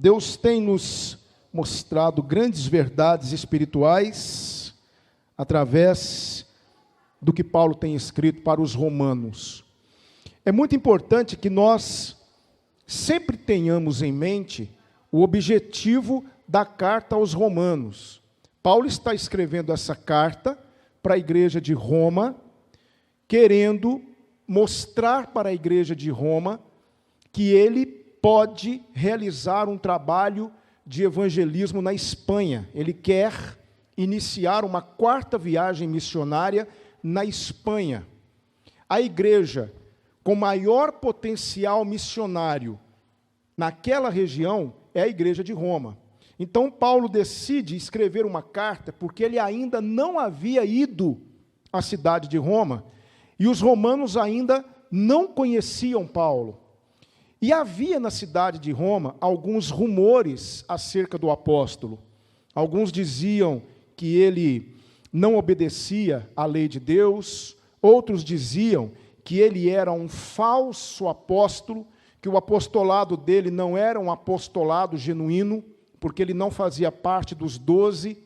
Deus tem nos mostrado grandes verdades espirituais através do que Paulo tem escrito para os romanos. É muito importante que nós sempre tenhamos em mente o objetivo da carta aos romanos. Paulo está escrevendo essa carta para a igreja de Roma, querendo mostrar para a igreja de Roma que ele pode realizar um trabalho de evangelismo na Espanha. Ele quer iniciar uma 4ª viagem missionária na Espanha. A igreja com maior potencial missionário naquela região é a igreja de Roma. Então Paulo decide escrever uma carta porque ele ainda não havia ido à cidade de Roma e os romanos ainda não conheciam Paulo. E havia na cidade de Roma alguns rumores acerca do apóstolo. Alguns diziam que ele não obedecia à lei de Deus, outros diziam que ele era um falso apóstolo, que o apostolado dele não era um apostolado genuíno, porque ele não fazia parte dos 12.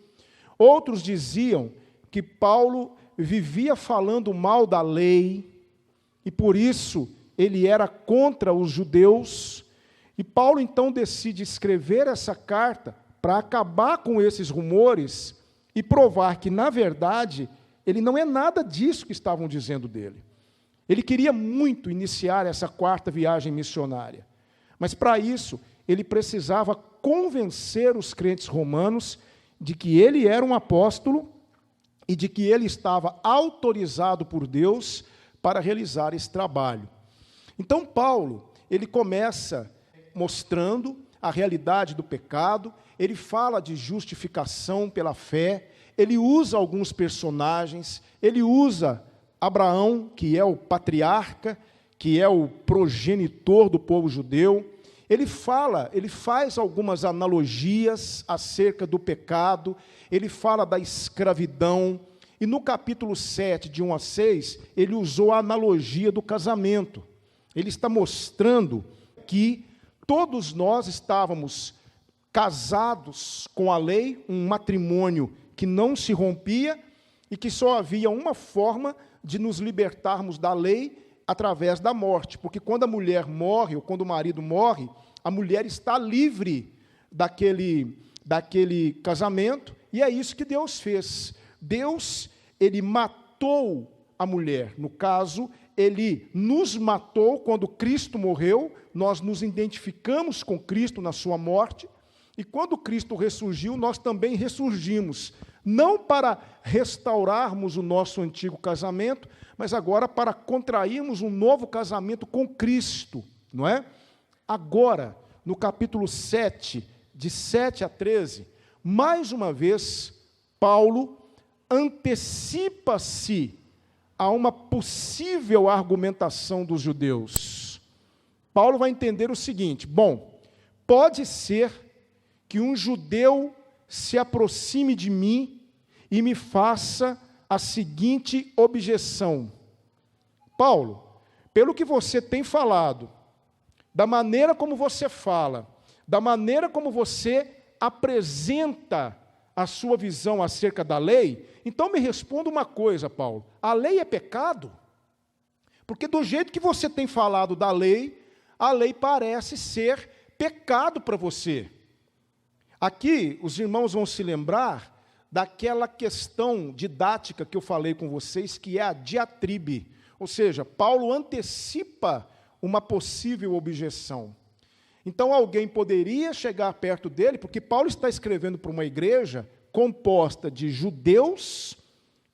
Outros diziam que Paulo vivia falando mal da lei, e por isso ele era contra os judeus. E Paulo então decide escrever essa carta para acabar com esses rumores e provar que, na verdade, ele não é nada disso que estavam dizendo dele. Ele queria muito iniciar essa 4ª viagem missionária, mas para isso ele precisava convencer os crentes romanos de que ele era um apóstolo e de que ele estava autorizado por Deus para realizar esse trabalho. Então Paulo, ele começa mostrando a realidade do pecado, ele fala de justificação pela fé, ele usa alguns personagens, ele usa Abraão, que é o patriarca, que é o progenitor do povo judeu. Ele faz algumas analogias acerca do pecado, ele fala da escravidão, e no capítulo 7, de 1 a 6, ele usou a analogia do casamento. Ele está mostrando que todos nós estávamos casados com a lei, um matrimônio que não se rompia, e que só havia uma forma de nos libertarmos da lei através da morte, porque quando a mulher morre, ou quando o marido morre, a mulher está livre daquele casamento, e é isso que Deus fez. Deus, ele matou a mulher. No caso, ele nos matou quando Cristo morreu, nós nos identificamos com Cristo na sua morte, e quando Cristo ressurgiu, nós também ressurgimos, não para restaurarmos o nosso antigo casamento, mas agora para contrairmos um novo casamento com Cristo, não é? Agora, no capítulo 7, de 7 a 13, mais uma vez, Paulo antecipa-se a uma possível argumentação dos judeus. Paulo vai entender o seguinte: bom, pode ser que um judeu se aproxime de mim e me faça a seguinte objeção: Paulo, pelo que você tem falado, da maneira como você fala, da maneira como você apresenta a sua visão acerca da lei, então me responda uma coisa, Paulo: a lei é pecado? Porque do jeito que você tem falado da lei, a lei parece ser pecado para você. Aqui, os irmãos vão se lembrar daquela questão didática que eu falei com vocês, que é a diatribe. Ou seja, Paulo antecipa uma possível objeção. Então, alguém poderia chegar perto dele, porque Paulo está escrevendo para uma igreja composta de judeus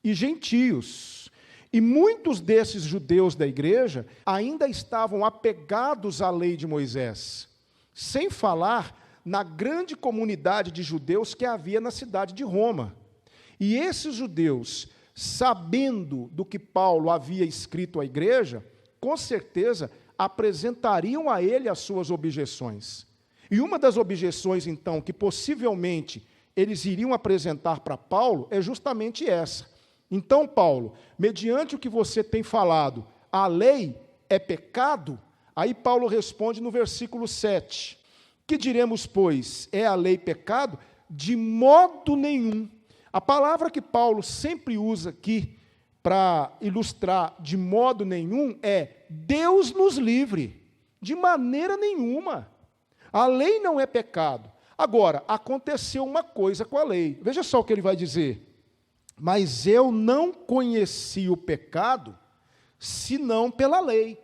e gentios. E muitos desses judeus da igreja ainda estavam apegados à lei de Moisés, sem falar na grande comunidade de judeus que havia na cidade de Roma. E esses judeus, sabendo do que Paulo havia escrito à igreja, com certeza apresentariam a ele as suas objeções. E uma das objeções, então, que possivelmente eles iriam apresentar para Paulo é justamente essa. Então, Paulo, mediante o que você tem falado, a lei é pecado? Aí Paulo responde no versículo 7. que diremos, pois? É a lei pecado? De modo nenhum. A palavra que Paulo sempre usa aqui para ilustrar de modo nenhum é Deus nos livre. De maneira nenhuma. A lei não é pecado. Agora, aconteceu uma coisa com a lei. Veja só o que ele vai dizer. Mas eu não conheci o pecado, senão pela lei.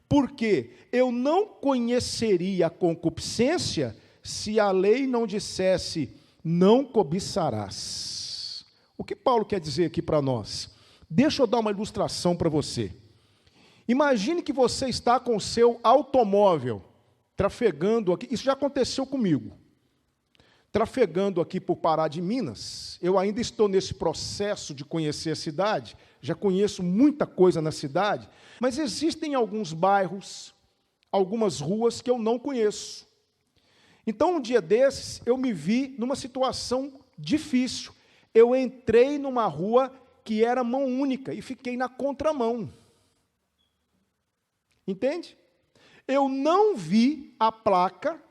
Porque eu não conheceria a concupiscência, se a lei não dissesse, não cobiçarás. O que Paulo quer dizer aqui para nós? Deixa eu dar uma ilustração para você. Imagine que você está com o seu automóvel, trafegando aqui, isso já aconteceu comigo. Trafegando aqui por Pará de Minas, eu ainda estou nesse processo de conhecer a cidade, já conheço muita coisa na cidade, mas existem alguns bairros, algumas ruas que eu não conheço. Então, um dia desses, eu me vi numa situação difícil. Eu entrei numa rua que era mão única e fiquei na contramão. Entende? Eu não vi a placa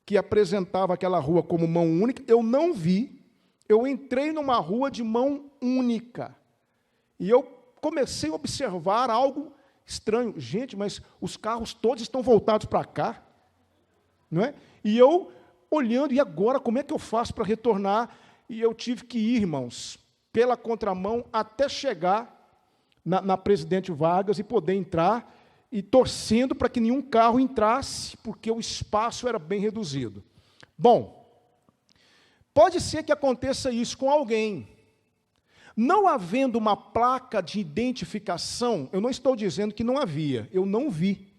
que apresentava aquela rua como mão única, eu não vi, eu entrei numa rua de mão única, e eu comecei a observar algo estranho. Gente, mas os carros todos estão voltados para cá, não é? E eu olhando, e agora, como é que eu faço para retornar? E eu tive que ir, irmãos, pela contramão, até chegar na Presidente Vargas e poder entrar, e torcendo para que nenhum carro entrasse, porque o espaço era bem reduzido. Bom, pode ser que aconteça isso com alguém. Não havendo uma placa de identificação, eu não estou dizendo que não havia, eu não vi.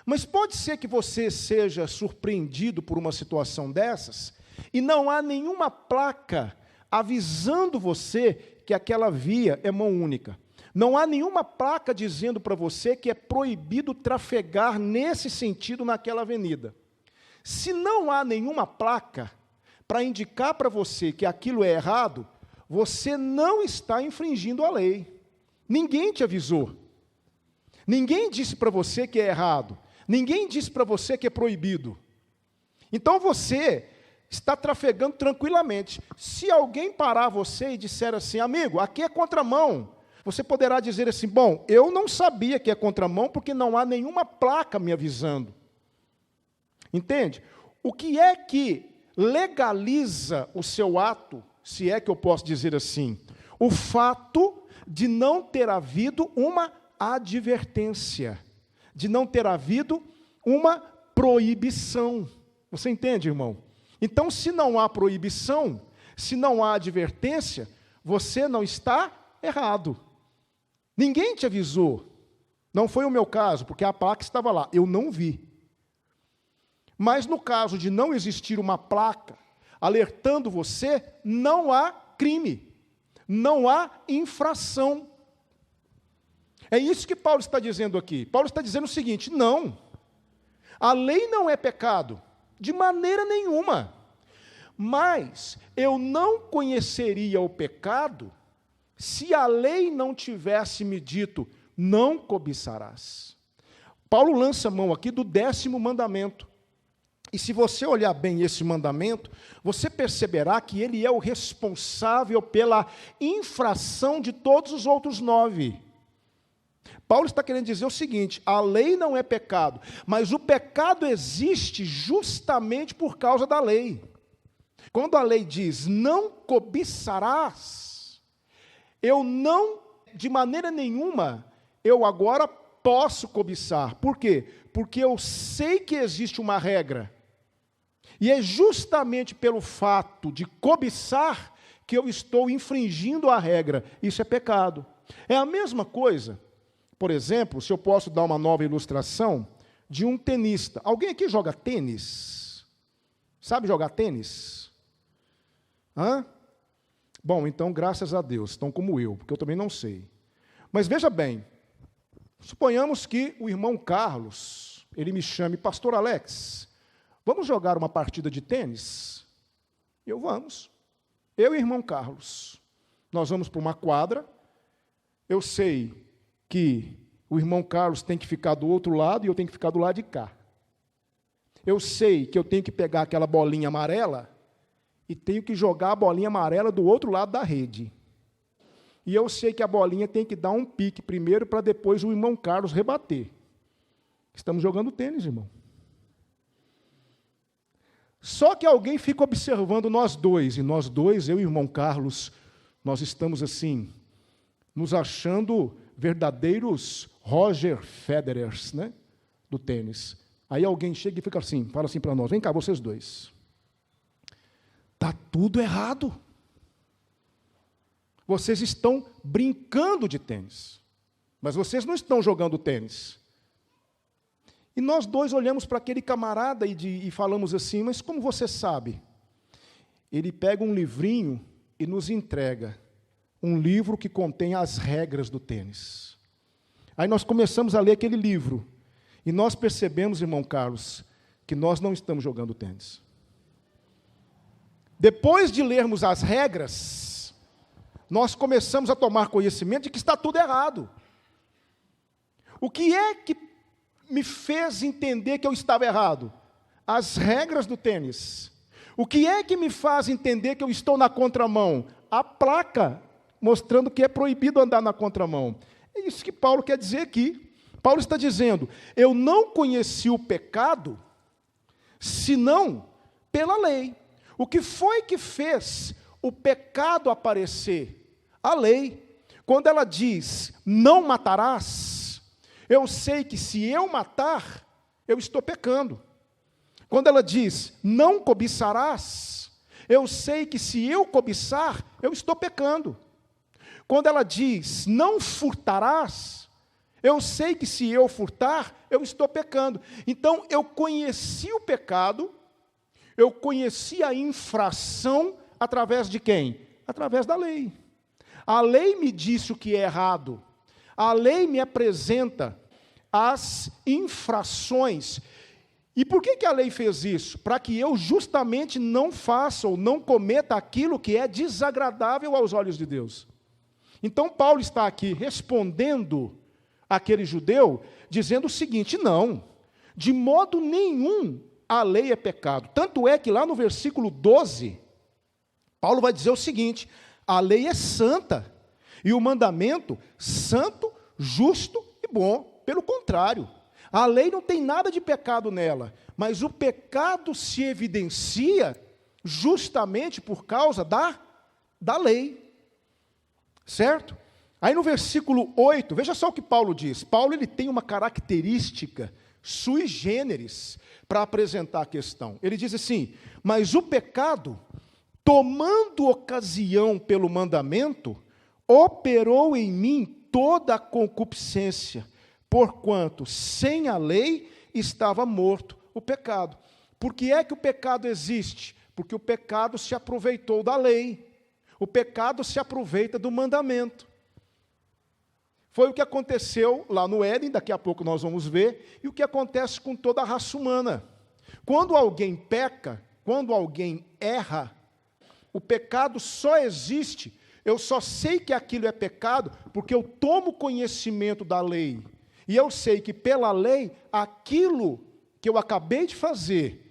Mas pode ser que você seja surpreendido por uma situação dessas, e não há nenhuma placa avisando você que aquela via é mão única. Não há nenhuma placa dizendo para você que é proibido trafegar nesse sentido naquela avenida. Se não há nenhuma placa para indicar para você que aquilo é errado, você não está infringindo a lei. Ninguém te avisou. Ninguém disse para você que é errado. Ninguém disse para você que é proibido. Então você está trafegando tranquilamente. Se alguém parar você e disser assim, amigo, aqui é contramão, você poderá dizer assim, bom, eu não sabia que é contramão porque não há nenhuma placa me avisando. Entende? O que é que legaliza o seu ato, se é que eu posso dizer assim? O fato de não ter havido uma advertência, de não ter havido uma proibição. Você entende, irmão? Então, se não há proibição, se não há advertência, você não está errado. Ninguém te avisou. Não foi o meu caso, porque a placa estava lá. Eu não vi. Mas no caso de não existir uma placa alertando você, não há crime. Não há infração. É isso que Paulo está dizendo aqui. Paulo está dizendo o seguinte, não. A lei não é pecado, de maneira nenhuma. Mas eu não conheceria o pecado se a lei não tivesse me dito, não cobiçarás. Paulo lança mão aqui do 10º mandamento. E se você olhar bem esse mandamento, você perceberá que ele é o responsável pela infração de todos os outros 9. Paulo está querendo dizer o seguinte, a lei não é pecado, mas o pecado existe justamente por causa da lei. Quando a lei diz, não cobiçarás, eu não, de maneira nenhuma, eu agora posso cobiçar. Por quê? Porque eu sei que existe uma regra. E é justamente pelo fato de cobiçar que eu estou infringindo a regra. Isso é pecado. É a mesma coisa, por exemplo, se eu posso dar uma nova ilustração, de um tenista. Alguém aqui joga tênis? Sabe jogar tênis? Hã? Bom, então, graças a Deus, estão como eu, porque eu também não sei. Mas veja bem, suponhamos que o irmão Carlos, ele me chame, pastor Alex, vamos jogar uma partida de tênis? Vamos. Eu e o irmão Carlos. Nós vamos para uma quadra, eu sei que o irmão Carlos tem que ficar do outro lado e eu tenho que ficar do lado de cá. eu sei que eu tenho que pegar aquela bolinha amarela e tenho que jogar a bolinha amarela do outro lado da rede. E eu sei que a bolinha tem que dar um pique primeiro para depois o irmão Carlos rebater. Estamos jogando tênis, irmão. Só que alguém fica observando nós dois, e nós dois, eu e o irmão Carlos, nós estamos assim, nos achando verdadeiros Roger Federers, né, do tênis. Aí alguém chega e fica assim, fala assim para nós, vem cá, vocês dois. Está tudo errado. Vocês estão brincando de tênis, mas vocês não estão jogando tênis. E nós dois olhamos para aquele camarada e falamos assim, mas como você sabe? Ele pega um livrinho e nos entrega um livro que contém as regras do tênis. Aí nós começamos a ler aquele livro, e nós percebemos, irmão Carlos, que nós não estamos jogando tênis. Depois de lermos as regras, nós começamos a tomar conhecimento de que está tudo errado. O que é que me fez entender que eu estava errado? As regras do tênis. O que é que me faz entender que eu estou na contramão? A placa mostrando que é proibido andar na contramão. É isso que Paulo quer dizer aqui. Paulo está dizendo, eu não conheci o pecado, senão pela lei. O que foi que fez o pecado aparecer? A lei. Quando ela diz, não matarás, eu sei que se eu matar, eu estou pecando. Quando ela diz, não cobiçarás, eu sei que se eu cobiçar, eu estou pecando. Quando ela diz, não furtarás, eu sei que se eu furtar, eu estou pecando. Então, eu conheci o pecado, eu conheci a infração através de quem? Através da lei. A lei me disse o que é errado. A lei me apresenta as infrações. E por que a lei fez isso? Para que eu justamente não faça ou não cometa aquilo que é desagradável aos olhos de Deus. Então, Paulo está aqui respondendo àquele judeu, dizendo o seguinte, não, de modo nenhum a lei é pecado. Tanto é que lá no versículo 12, Paulo vai dizer o seguinte, a lei é santa, e o mandamento santo, justo e bom. Pelo contrário, a lei não tem nada de pecado nela, mas o pecado se evidencia justamente por causa da lei. Certo? Aí no versículo 8, veja só o que Paulo diz. Paulo ele tem uma característica sui generis para apresentar a questão. Ele diz assim, mas o pecado, tomando ocasião pelo mandamento, operou em mim toda a concupiscência, porquanto sem a lei estava morto o pecado. Por que é que o pecado existe? Porque o pecado se aproveitou da lei. O pecado se aproveita do mandamento. Foi o que aconteceu lá no Éden, daqui a pouco nós vamos ver, e o que acontece com toda a raça humana. Quando alguém peca, quando alguém erra, o pecado só existe, eu só sei que aquilo é pecado, porque eu tomo conhecimento da lei. E eu sei que pela lei, aquilo que eu acabei de fazer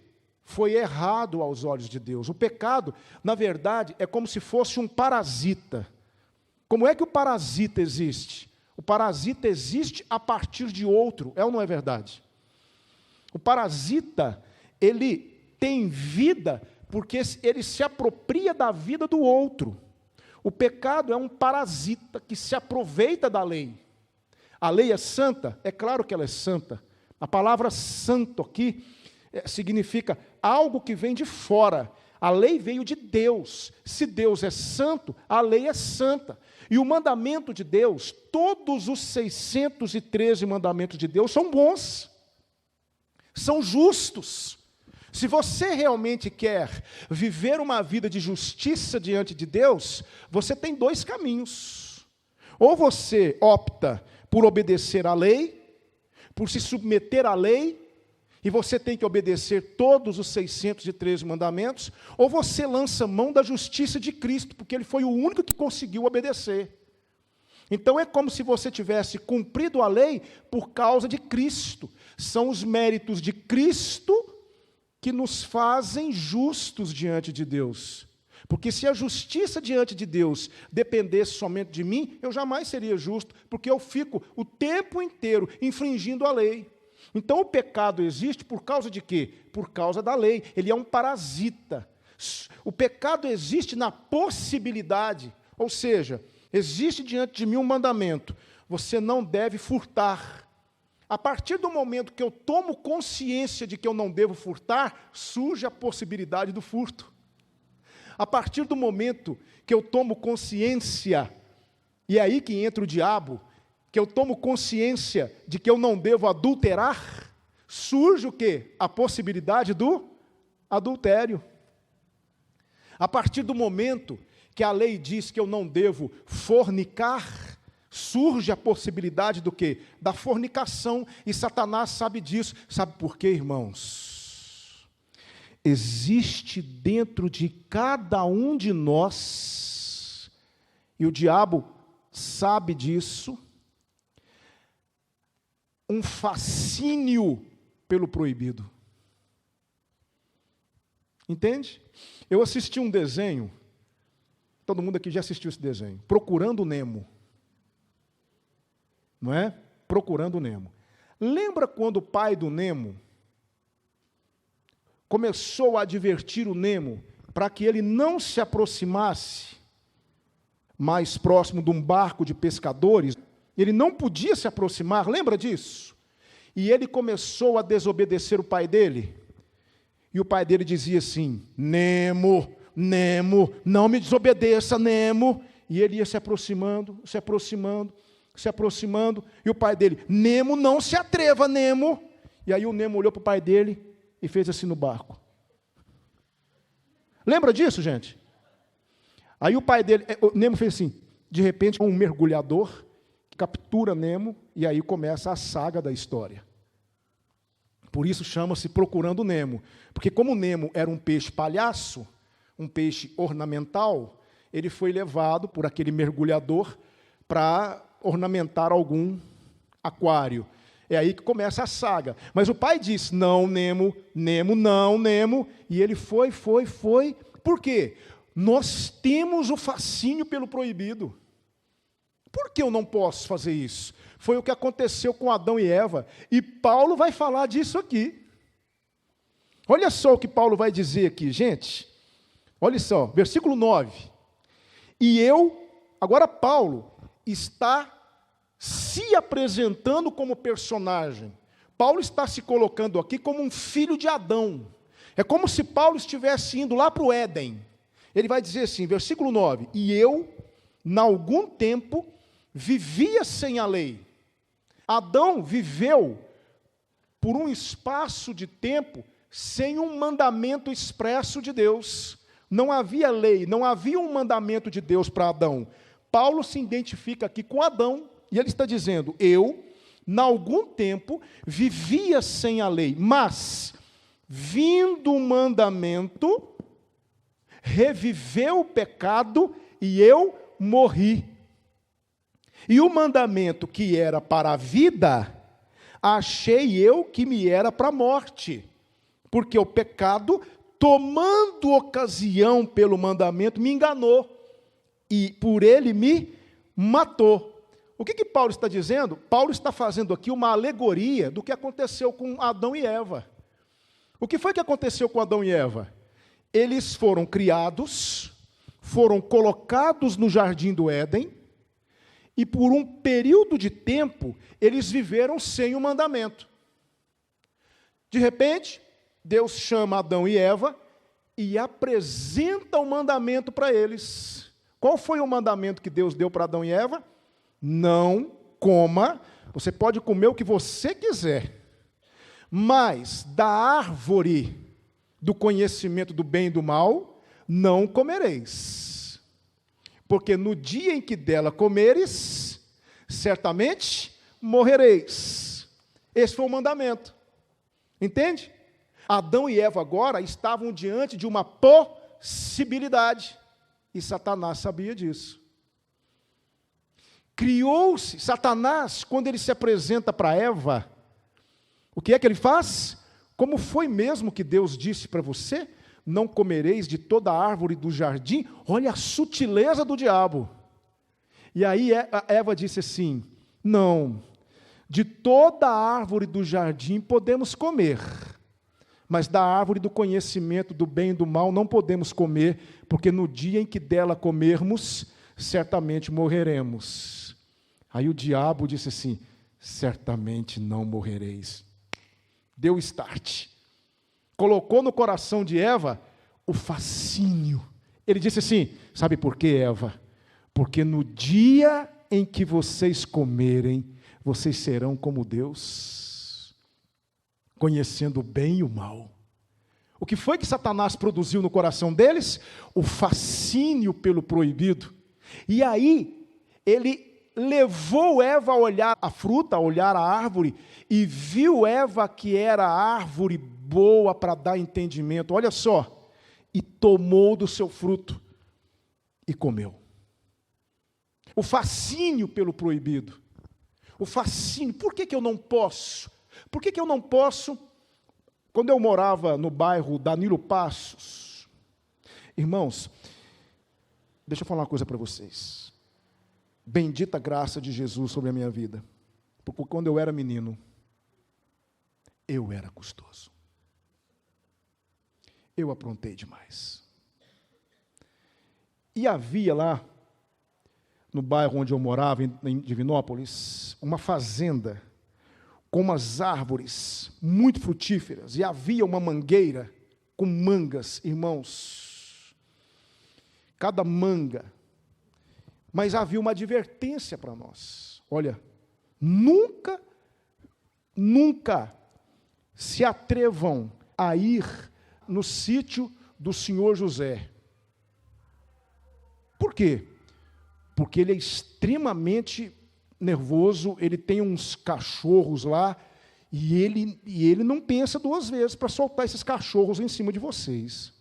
foi errado aos olhos de Deus. O pecado, na verdade, é como se fosse um parasita. Como é que o parasita existe? O parasita existe a partir de outro, é ou não é verdade? O parasita, ele tem vida porque ele se apropria da vida do outro. O pecado é um parasita que se aproveita da lei. A lei é santa? É claro que ela é santa. A palavra santo aqui significa algo que vem de fora. A lei veio de Deus. Se Deus é santo, a lei é santa. E o mandamento de Deus, todos os 613 mandamentos de Deus são bons, são justos. Se você realmente quer viver uma vida de justiça diante de Deus, você tem dois caminhos. Ou você opta por obedecer à lei, por se submeter à lei, e você tem que obedecer todos os 613 mandamentos, ou você lança mão da justiça de Cristo, porque Ele foi o único que conseguiu obedecer. Então é como se você tivesse cumprido a lei por causa de Cristo. São os méritos de Cristo que nos fazem justos diante de Deus. Porque se a justiça diante de Deus dependesse somente de mim, eu jamais seria justo, porque eu fico o tempo inteiro infringindo a lei. Então o pecado existe por causa de quê? Por causa da lei. Ele é um parasita. O pecado existe na possibilidade, ou seja, existe diante de mim um mandamento: você não deve furtar. A partir do momento que eu tomo consciência de que eu não devo furtar, surge a possibilidade do furto. A partir do momento que eu tomo consciência, e é aí que entra o diabo, que eu tomo consciência de que eu não devo adulterar, surge o quê? A possibilidade do adultério. A partir do momento que a lei diz que eu não devo fornicar, surge a possibilidade do quê? Da fornicação, e Satanás sabe disso. Sabe por quê, irmãos? Existe dentro de cada um de nós, e o diabo sabe disso, um fascínio pelo proibido. Entende? Eu assisti um desenho, todo mundo aqui já assistiu esse desenho, Procurando Nemo. Não é? Procurando Nemo. Lembra quando o pai do Nemo começou a advertir o Nemo para que ele não se aproximasse mais próximo de um barco de pescadores? Ele não podia se aproximar, lembra disso? E ele começou a desobedecer o pai dele. E o pai dele dizia assim: Nemo, Nemo, não me desobedeça, Nemo. E ele ia se aproximando, se aproximando, se aproximando, e o pai dele: Nemo, não se atreva, Nemo. E aí o Nemo olhou para o pai dele e fez assim no barco. Lembra disso, gente? Aí o pai dele, o Nemo fez assim, de repente um mergulhador captura Nemo, e aí começa a saga da história. Por isso chama-se Procurando Nemo, porque como Nemo era um peixe palhaço, um peixe ornamental, ele foi levado por aquele mergulhador para ornamentar algum aquário. É aí que começa a saga. Mas o pai disse: não, Nemo, Nemo, não, Nemo. E ele foi. Por quê? Nós temos o fascínio pelo proibido. Por que eu não posso fazer isso? Foi o que aconteceu com Adão e Eva. E Paulo vai falar disso aqui. Olha só o que Paulo vai dizer aqui, gente. Olha só, versículo 9. E eu, agora Paulo está se apresentando como personagem. Paulo está se colocando aqui como um filho de Adão. É como se Paulo estivesse indo lá para o Éden. Ele vai dizer assim, versículo 9: e eu, em algum tempo, vivia sem a lei. Adão viveu por um espaço de tempo sem um mandamento expresso de Deus. Não havia lei, não havia um mandamento de Deus para Adão. Paulo se identifica aqui com Adão, e ele está dizendo: eu, em algum tempo, vivia sem a lei, mas, vindo o mandamento, reviveu o pecado, e eu morri. E o mandamento que era para a vida, achei eu que me era para a morte, porque o pecado, tomando ocasião pelo mandamento, me enganou, e por ele me matou. O que Paulo está dizendo? Paulo está fazendo aqui uma alegoria do que aconteceu com Adão e Eva. O que foi que aconteceu com Adão e Eva? Eles foram criados, foram colocados no jardim do Éden, e por um período de tempo, eles viveram sem o mandamento. De repente, Deus chama Adão e Eva e apresenta o mandamento para eles. Qual foi o mandamento que Deus deu para Adão e Eva? Não coma, você pode comer o que você quiser, mas da árvore do conhecimento do bem e do mal, não comereis. Porque no dia em que dela comeres, certamente morrereis. Esse foi o mandamento. Entende? Adão e Eva agora estavam diante de uma possibilidade. E Satanás sabia disso. Criou-se, Satanás, quando ele se apresenta para Eva, o que é que ele faz? Como foi mesmo que Deus disse para você? Não comereis de toda árvore do jardim? Olha a sutileza do diabo. E aí a Eva disse assim: não, de toda árvore do jardim podemos comer, mas da árvore do conhecimento do bem e do mal não podemos comer, porque no dia em que dela comermos, certamente morreremos. Aí o diabo disse assim: certamente não morrereis. Deu start. Colocou no coração de Eva o fascínio. Ele disse assim: sabe por quê, Eva? Porque no dia em que vocês comerem, vocês serão como Deus, conhecendo o bem e o mal. O que foi que Satanás produziu no coração deles? O fascínio pelo proibido. E aí, ele levou Eva a olhar a fruta, a olhar a árvore, e viu Eva que era árvore boa para dar entendimento. Olha só, e tomou do seu fruto e comeu. O fascínio pelo proibido. O fascínio. Por que eu não posso? Por que eu não posso? Quando eu morava no bairro Danilo Passos, irmãos, deixa eu falar uma coisa para vocês. Bendita graça de Jesus sobre a minha vida. Porque quando eu era menino, eu era custoso. Eu aprontei demais. E havia lá, no bairro onde eu morava, em Divinópolis, uma fazenda com umas árvores muito frutíferas, e havia uma mangueira com mangas, irmãos. Cada manga. Mas havia uma advertência para nós. Olha, nunca se atrevam a ir no sítio do senhor José. Por quê? Porque ele é extremamente nervoso, ele tem uns cachorros lá, e ele não pensa duas vezes para soltar esses cachorros em cima de vocês.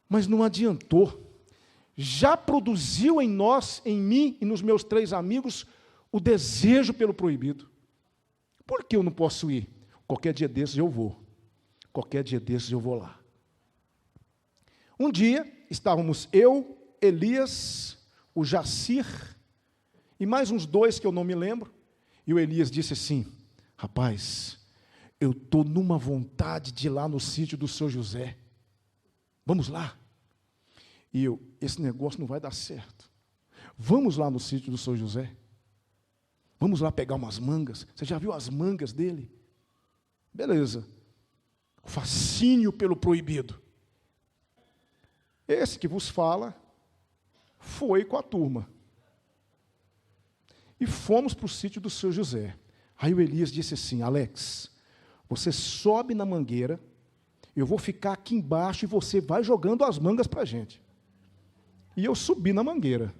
Mas não adiantou. Já produziu em nós, em mim e nos meus 3 amigos, o desejo pelo proibido. Por que eu não posso ir? Qualquer dia desses eu vou. Qualquer dia desses eu vou lá. Um dia, estávamos eu, Elias, o Jacir, e mais uns 2 que eu não me lembro, e o Elias disse assim: rapaz, eu estou numa vontade de ir lá no sítio do seu José. Vamos lá? E eu, esse negócio não vai dar certo. Vamos lá no sítio do seu José? Vamos lá pegar umas mangas? Você já viu as mangas dele? Beleza. O fascínio pelo proibido. Esse que vos fala foi com a turma. E fomos para o sítio do seu José. Aí o Elias disse assim: Alex, você sobe na mangueira, eu vou ficar aqui embaixo e você vai jogando as mangas para a gente. E eu subi na mangueira.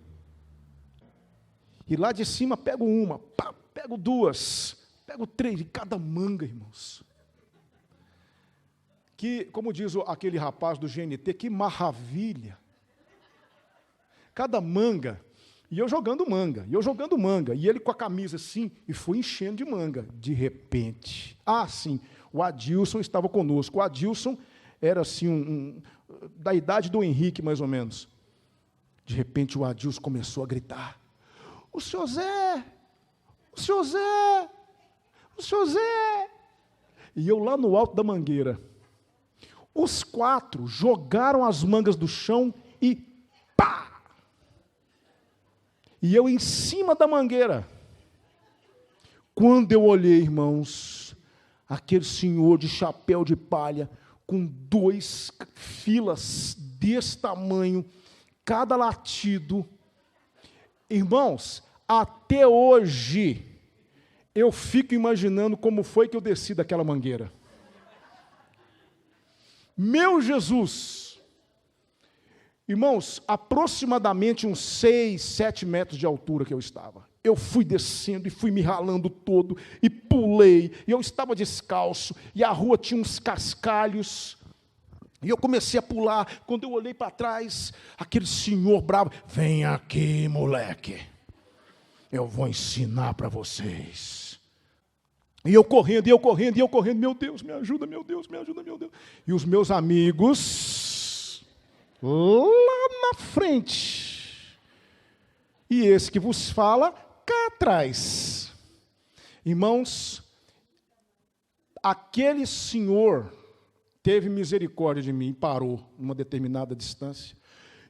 E lá de cima pego uma, pá, pego 2, pego 3, de cada manga, irmãos. Que, como diz aquele rapaz do GNT, que maravilha. Cada manga, e eu jogando manga, e ele com a camisa assim, e foi enchendo de manga. De repente, sim, o Adilson estava conosco. O Adilson era assim, da idade do Henrique, mais ou menos. De repente o Adilson começou a gritar: o senhor Zé, o senhor Zé, o senhor Zé. E eu lá no alto da mangueira. Os 4 jogaram as mangas do chão e pá! E eu em cima da mangueira. Quando eu olhei, irmãos, aquele senhor de chapéu de palha, com 2 filas desse tamanho, cada latido. Irmãos, até hoje, eu fico imaginando como foi que eu desci daquela mangueira. Meu Jesus! Irmãos, aproximadamente uns 6, 7 metros de altura que eu estava. Eu fui descendo e fui me ralando todo, e pulei, e eu estava descalço, e a rua tinha uns cascalhos, e eu comecei a pular. Quando eu olhei para trás, aquele senhor bravo: vem aqui, moleque, eu vou ensinar para vocês. E eu correndo, meu Deus, me ajuda, meu Deus, me ajuda, meu Deus. E os meus amigos lá na frente. E esse que vos fala cá atrás. Irmãos, aquele senhor teve misericórdia de mim e parou numa determinada distância.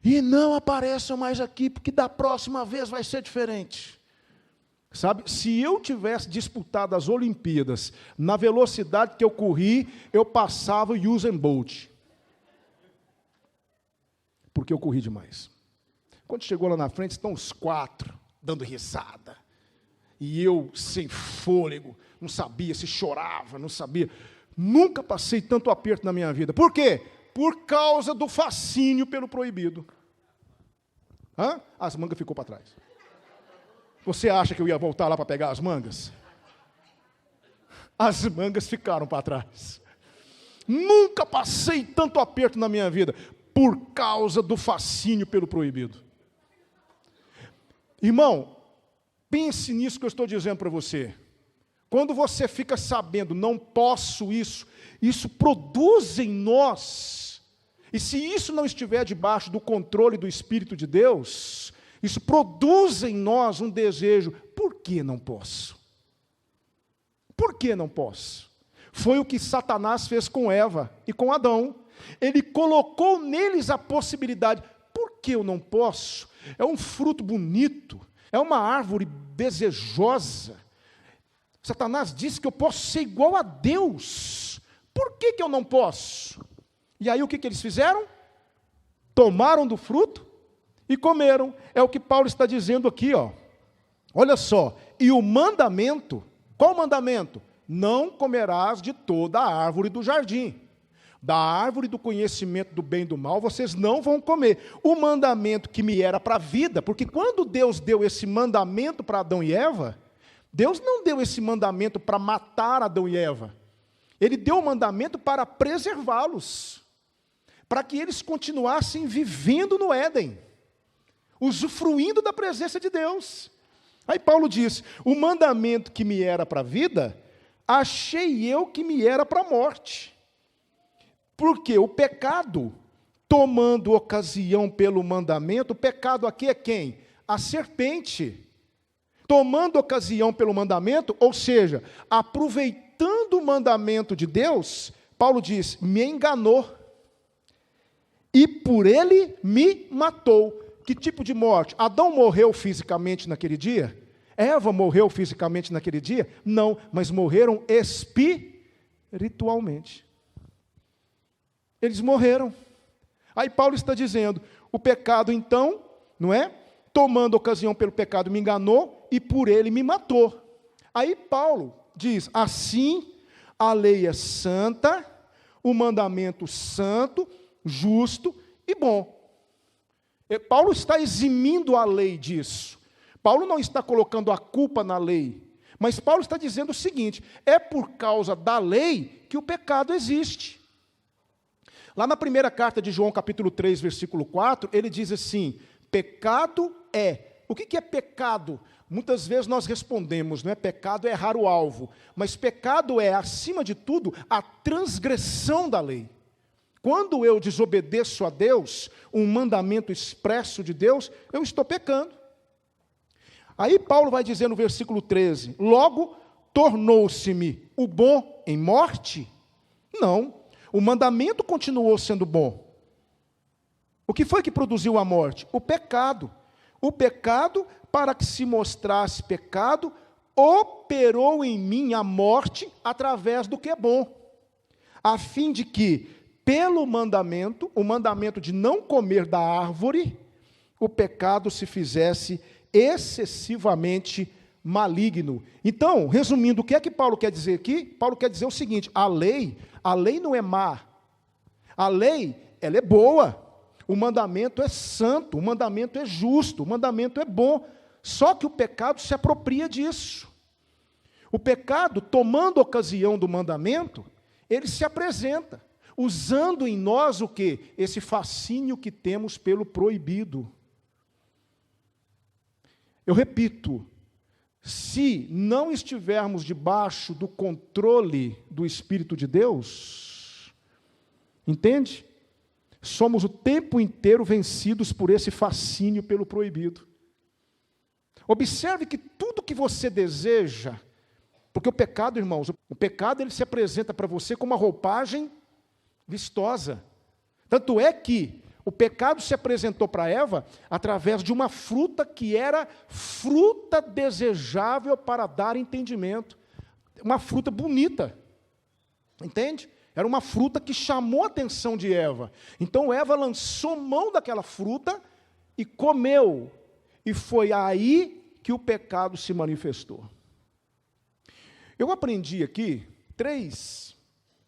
E não apareçam mais aqui, porque da próxima vez vai ser diferente. Sabe, se eu tivesse disputado as Olimpíadas na velocidade que eu corri, eu passava o Usain Bolt. Porque eu corri demais. Quando chegou lá na frente, estão os 4 dando risada. E eu sem fôlego, não sabia se chorava, não sabia. Nunca passei tanto aperto na minha vida. Por quê? Por causa do fascínio pelo proibido. As mangas ficou para trás. Você acha que eu ia voltar lá para pegar as mangas? As mangas ficaram para trás. Nunca passei tanto aperto na minha vida por causa do fascínio pelo proibido. Irmão, pense nisso que eu estou dizendo para você. Quando você fica sabendo, não posso isso, isso produz em nós. E se isso não estiver debaixo do controle do Espírito de Deus, isso produz em nós um desejo. Por que não posso? Por que não posso? Foi o que Satanás fez com Eva e com Adão. Ele colocou neles a possibilidade. Por que eu não posso? É um fruto bonito, é uma árvore desejosa. Satanás disse que eu posso ser igual a Deus. Por que eu não posso? E aí o que eles fizeram? Tomaram do fruto e comeram. É o que Paulo está dizendo aqui, ó. Olha só, e o mandamento, qual mandamento? Não comerás de toda a árvore do jardim. Da árvore do conhecimento do bem e do mal, vocês não vão comer. O mandamento que me era para a vida, porque quando Deus deu esse mandamento para Adão e Eva, Deus não deu esse mandamento para matar Adão e Eva. Ele deu o mandamento para preservá-los, para que eles continuassem vivendo no Éden, usufruindo da presença de Deus. Aí Paulo diz, o mandamento que me era para a vida, achei eu que me era para a morte. Porque o pecado, tomando ocasião pelo mandamento, o pecado aqui é quem? A serpente. Tomando ocasião pelo mandamento, ou seja, aproveitando o mandamento de Deus, Paulo diz, me enganou. E por ele me matou. Que tipo de morte? Adão morreu fisicamente naquele dia? Eva morreu fisicamente naquele dia? Não, mas morreram espiritualmente. Eles morreram. Aí Paulo está dizendo, o pecado então, não é? Tomando ocasião pelo pecado me enganou e por ele me matou. Aí Paulo diz, assim a lei é santa, o mandamento santo, justo e bom. Paulo está eximindo a lei disso. Paulo não está colocando a culpa na lei, mas Paulo está dizendo o seguinte, é por causa da lei que o pecado existe. Lá na primeira carta de João, capítulo 3, versículo 4, ele diz assim, pecado é. O que é pecado? Muitas vezes nós respondemos, não é? Pecado é errar o alvo. Mas pecado é, acima de tudo, a transgressão da lei. Quando eu desobedeço a Deus, um mandamento expresso de Deus, eu estou pecando. Aí Paulo vai dizer no versículo 13, logo, tornou-se-me o bom em morte? Não. O mandamento continuou sendo bom. O que foi que produziu a morte? O pecado. O pecado, para que se mostrasse pecado, operou em mim a morte através do que é bom, a fim de que, pelo mandamento, o mandamento de não comer da árvore, o pecado se fizesse excessivamente maligno. Então, resumindo, o que é que Paulo quer dizer aqui? Paulo quer dizer o seguinte, a lei não é má. A lei, ela é boa. O mandamento é santo, o mandamento é justo, o mandamento é bom. Só que o pecado se apropria disso. O pecado, tomando ocasião do mandamento, ele se apresenta, usando em nós o quê? Esse fascínio que temos pelo proibido. Eu repito, se não estivermos debaixo do controle do Espírito de Deus, entende? Somos o tempo inteiro vencidos por esse fascínio pelo proibido. Observe que tudo que você deseja, porque o pecado, irmãos, o pecado ele se apresenta para você como uma roupagem vistosa. Tanto é que o pecado se apresentou para Eva através de uma fruta que era fruta desejável para dar entendimento. Uma fruta bonita, entende? Era uma fruta que chamou a atenção de Eva. Então Eva lançou mão daquela fruta e comeu. E foi aí que o pecado se manifestou. Eu aprendi aqui 3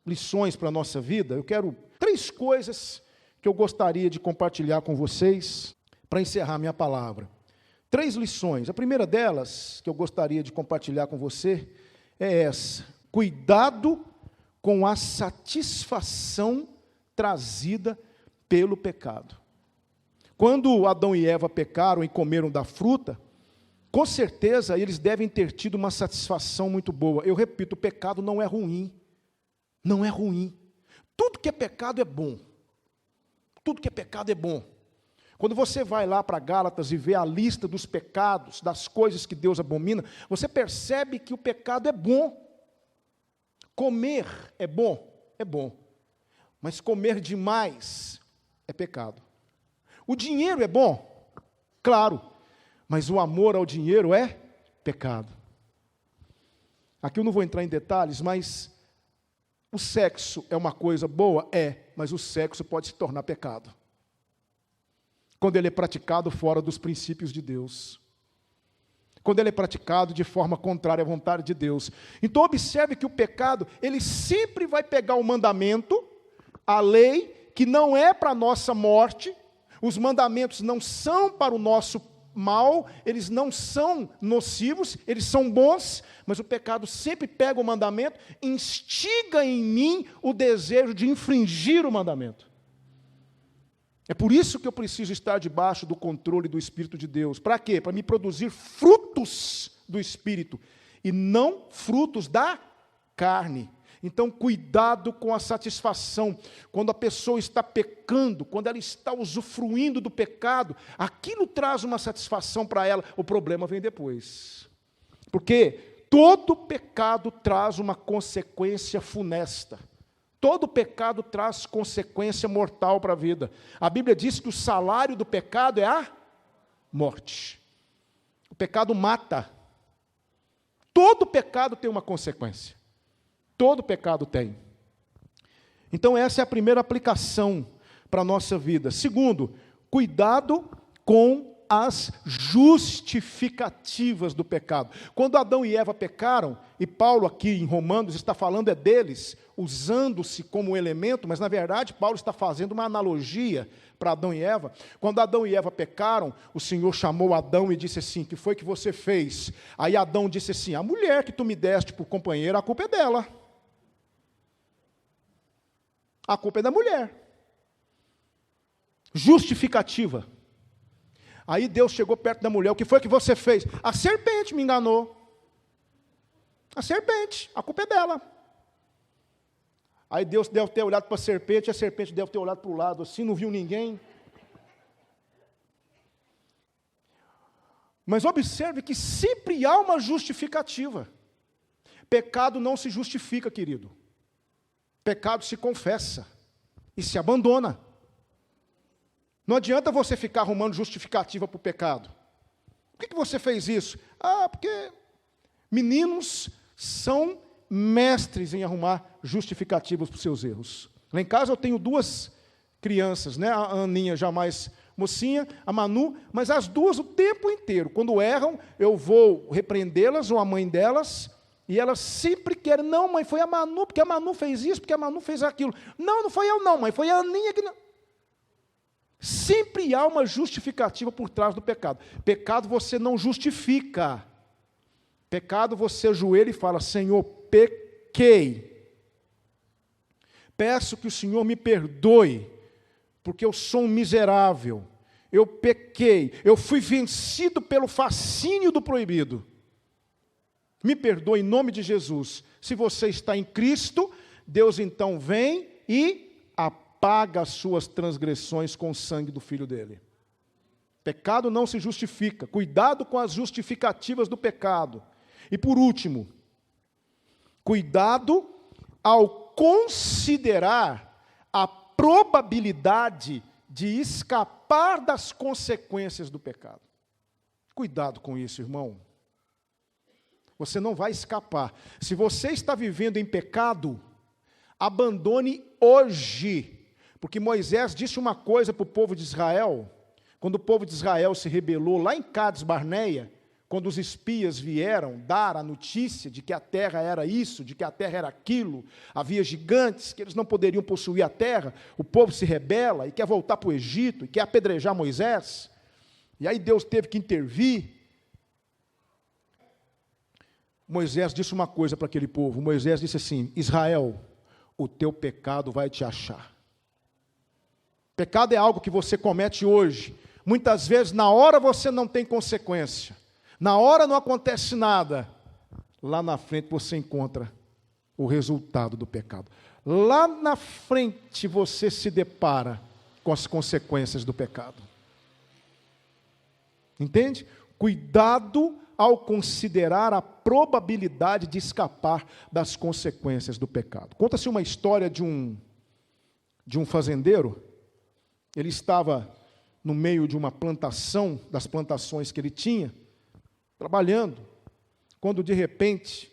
lições para a nossa vida. Eu quero 3 coisas que eu gostaria de compartilhar com vocês para encerrar minha palavra. 3 lições. A primeira delas, que eu gostaria de compartilhar com você, é essa: cuidado com a satisfação trazida pelo pecado. Quando Adão e Eva pecaram e comeram da fruta, com certeza eles devem ter tido uma satisfação muito boa. Eu repito, o pecado não é ruim. Não é ruim. Tudo que é pecado é bom. Tudo que é pecado é bom. Quando você vai lá para Gálatas e vê a lista dos pecados, das coisas que Deus abomina, você percebe que o pecado é bom. Comer é bom? É bom. Mas comer demais é pecado. O dinheiro é bom? Claro. Mas o amor ao dinheiro é pecado. Aqui eu não vou entrar em detalhes, mas o sexo é uma coisa boa? É, mas o sexo pode se tornar pecado. Quando ele é praticado fora dos princípios de Deus. Quando ele é praticado de forma contrária à vontade de Deus. Então observe que o pecado, ele sempre vai pegar o mandamento, a lei, que não é para a nossa morte, os mandamentos não são para o nosso mal, eles não são nocivos, eles são bons, mas o pecado sempre pega o mandamento, instiga em mim o desejo de infringir o mandamento. É por isso que eu preciso estar debaixo do controle do Espírito de Deus. Para quê? Para me produzir frutos do Espírito, e não frutos da carne. Então, cuidado com a satisfação. Quando a pessoa está pecando, quando ela está usufruindo do pecado, aquilo traz uma satisfação para ela, o problema vem depois. Porque todo pecado traz uma consequência funesta. Todo pecado traz consequência mortal para a vida. A Bíblia diz que o salário do pecado é a morte. O pecado mata. Todo pecado tem uma consequência. Todo pecado tem. Então essa é a primeira aplicação para a nossa vida. Segundo, cuidado com as justificativas do pecado. Quando Adão e Eva pecaram, e Paulo aqui em Romanos está falando deles, usando-se como elemento, mas na verdade Paulo está fazendo uma analogia para Adão e Eva. Quando Adão e Eva pecaram, o Senhor chamou Adão e disse assim: que foi que você fez? Aí Adão disse assim: a mulher que tu me deste por companheira, a culpa é dela. A culpa é da mulher. Justificativa. Aí Deus chegou perto da mulher: o que foi que você fez? A serpente me enganou. A serpente, a culpa é dela. Aí Deus deve ter olhado para a serpente, e a serpente deve ter olhado para o lado assim, não viu ninguém. Mas observe que sempre há uma justificativa. Pecado não se justifica, querido. Pecado se confessa e se abandona. Não adianta você ficar arrumando justificativa para o pecado. Por que você fez isso? Ah, porque meninos são mestres em arrumar justificativas para os seus erros. Lá em casa eu tenho 2 crianças, né? A Aninha já mais mocinha, a Manu, mas as duas o tempo inteiro. Quando erram, eu vou repreendê-las ou a mãe delas, e elas sempre querem: não, mãe, foi a Manu, porque a Manu fez isso, porque a Manu fez aquilo. Não, não foi eu não, mãe, foi a Aninha que não. Sempre há uma justificativa por trás do pecado. Pecado você não justifica. Pecado você ajoelha e fala: Senhor, pequei. Peço que o Senhor me perdoe, porque eu sou um miserável. Eu pequei. Eu fui vencido pelo fascínio do proibido. me perdoa em nome de Jesus. Se você está em Cristo, Deus então vem e apaga as suas transgressões com o sangue do Filho dele. Pecado não se justifica. Cuidado com as justificativas do pecado. E por último, cuidado ao considerar a probabilidade de escapar das consequências do pecado. Cuidado com isso, irmão. Você não vai escapar. Se você está vivendo em pecado, abandone hoje. Porque Moisés disse uma coisa para o povo de Israel, quando o povo de Israel se rebelou lá em Cades Barneia, quando os espias vieram dar a notícia de que a terra era isso, de que a terra era aquilo, havia gigantes, que eles não poderiam possuir a terra, o povo se rebela e quer voltar para o Egito, e quer apedrejar Moisés, e aí Deus teve que intervir. Moisés disse uma coisa para aquele povo, Moisés disse assim: Israel, o teu pecado vai te achar. Pecado é algo que você comete hoje, muitas vezes na hora você não tem consequência, na hora não acontece nada, lá na frente você encontra o resultado do pecado. Lá na frente você se depara com as consequências do pecado. Entende? Cuidado ao considerar a probabilidade de escapar das consequências do pecado. Conta-se uma história de um fazendeiro. Ele estava no meio de uma plantação, das plantações que ele tinha, trabalhando, quando de repente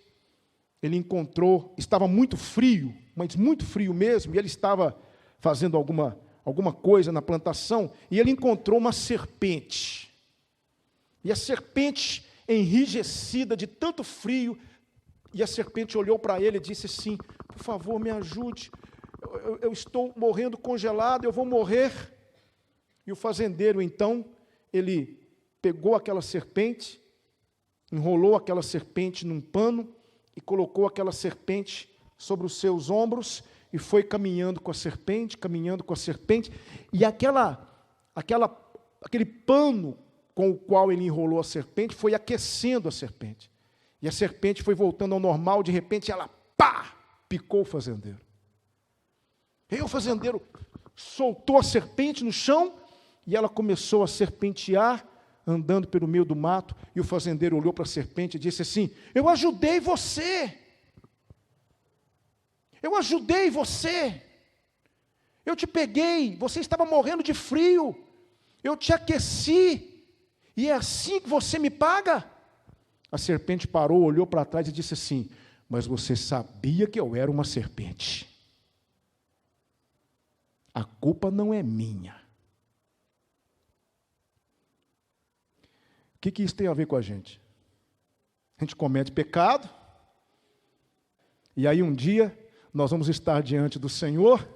ele encontrou, estava muito frio, mas muito frio mesmo, e ele estava fazendo alguma coisa na plantação, e ele encontrou uma serpente. E a serpente, enrijecida de tanto frio, e a serpente olhou para ele e disse assim: por favor, me ajude, eu estou morrendo congelado, eu vou morrer. E o fazendeiro, então, ele pegou aquela serpente, enrolou aquela serpente num pano e colocou aquela serpente sobre os seus ombros e foi caminhando com a serpente, e aquele pano com o qual ele enrolou a serpente foi aquecendo a serpente. E a serpente foi voltando ao normal, de repente ela, picou o fazendeiro. E o fazendeiro soltou a serpente no chão e ela começou a serpentear, andando pelo meio do mato, e o fazendeiro olhou para a serpente e disse assim: eu ajudei você, eu te peguei, você estava morrendo de frio, eu te aqueci, e é assim que você me paga? A serpente parou, olhou para trás e disse assim: mas você sabia que eu era uma serpente, a culpa não é minha. O que isso tem a ver com a gente? A gente comete pecado, e aí um dia nós vamos estar diante do Senhor,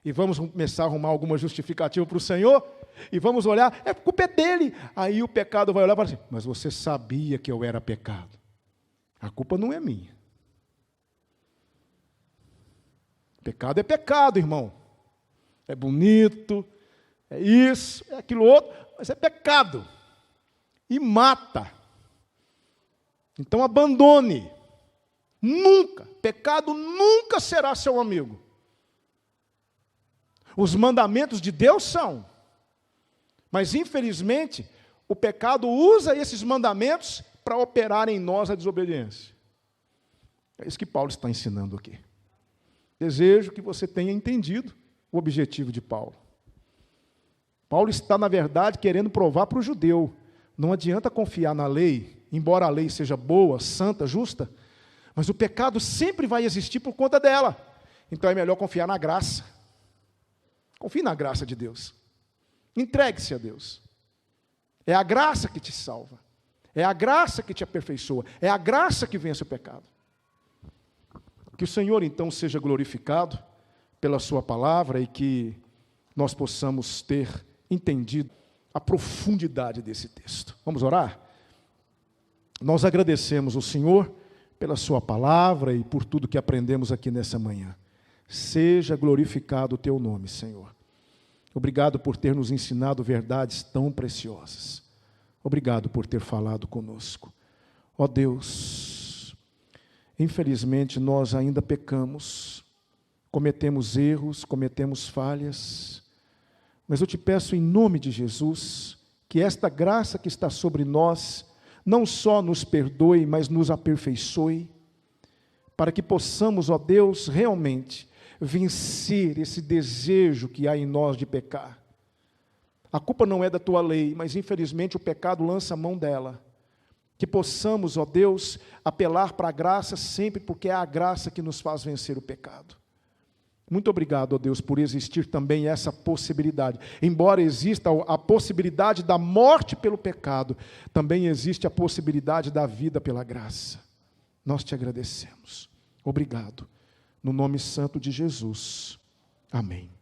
e vamos começar a arrumar alguma justificativa para o Senhor, e vamos olhar, a culpa é dele. Aí o pecado vai olhar e falar assim: mas você sabia que eu era pecado, a culpa não é minha. Pecado é pecado, irmão. É bonito, é isso, é aquilo outro, mas é pecado. E mata. Então abandone. Pecado nunca será seu amigo. Os mandamentos de Deus são, mas infelizmente o pecado usa esses mandamentos para operar em nós a desobediência. É isso que Paulo está ensinando aqui. Desejo que você tenha entendido o objetivo de Paulo. Paulo está, na verdade, querendo provar para o judeu: não adianta confiar na lei, embora a lei seja boa, santa, justa, mas o pecado sempre vai existir por conta dela. Então é melhor confiar na graça. Confie na graça de Deus. Entregue-se a Deus. É a graça que te salva. É a graça que te aperfeiçoa. É a graça que vence o pecado. Que o Senhor, então, seja glorificado pela sua palavra e que nós possamos ter entendido a profundidade desse texto. Vamos orar? Nós agradecemos ao Senhor pela sua palavra e por tudo que aprendemos aqui nessa manhã. Seja glorificado o teu nome, Senhor. Obrigado por ter nos ensinado verdades tão preciosas. Obrigado por ter falado conosco. Ó Deus, infelizmente nós ainda pecamos, cometemos erros, cometemos falhas, mas eu te peço em nome de Jesus, que esta graça que está sobre nós, não só nos perdoe, mas nos aperfeiçoe, para que possamos, ó Deus, realmente vencer esse desejo que há em nós de pecar. A culpa não é da tua lei, mas infelizmente o pecado lança a mão dela. Que possamos, ó Deus, apelar para a graça sempre, porque é a graça que nos faz vencer o pecado. Muito obrigado, ó Deus, por existir também essa possibilidade. Embora exista a possibilidade da morte pelo pecado, também existe a possibilidade da vida pela graça. Nós te agradecemos. Obrigado. No nome santo de Jesus. Amém.